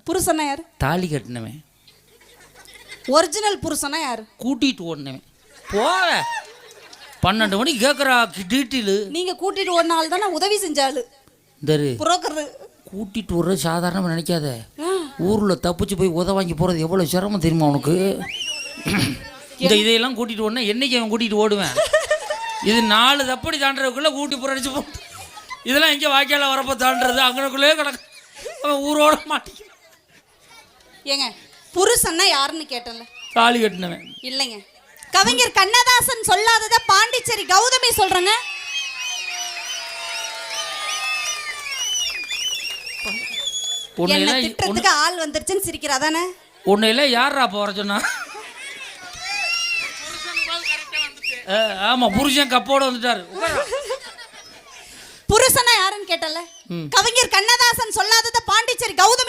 புருஷனா யாரு? தாலி கட்டினவன். ஒரிஜினல் புருஷனா யாரு? கூட்டிட்டு ஓடினவன். போவ 12 மணிக்கு கேட்குறா டீட்டெயிலு. நீங்க கூட்டிட்டு ஓடின ஆள் தானே உதவி செஞ்சாலு புரோக்கர். கூட்டிட்டு ஓடுறது சாதாரணமாக நினைக்காத. ஊரில் தப்பிச்சு போய் வாங்கி போகிறது எவ்வளோ சிரமம் தெரியுமா உனக்கு? இதையெல்லாம் கூட்டிகிட்டு ஓடினா என்னைக்கு அவன் கூட்டிகிட்டு ஓடுவேன்? இது 4 தப்படி தாண்டதுக்குள்ளே கூட்டி புரடிச்சு போ. இதெல்லாம் எங்கே வாய்க்கால வரப்போ தாண்டது அங்கனக்குள்ளே கிடக்கு. அவன் ஊரோட மாட்டேங்க. ஏங்க புருஷன்னா யாருன்னு கேட்டல? தாலி கட்டினவன். இல்லைங்க, கவிஞர் கண்ணதாசன் சொல்லாதத பாண்டிச்சேரி கௌதமி சொல்றேங்க. என்ன திட்டத்துக்கு ஆள் வந்துருச்சுன்னு சிரிக்கிறாதானே? உன்னையெல்லாம் யாரா போற சொன்னா? ஆமா, புருஷன் கப்போட வந்துட்டாரு. புருஷனா யாருன்னு கேட்டல? கவிஞர் கண்ணதாசன் சொல்லாதத பாண்டிச்சேரி கௌதமி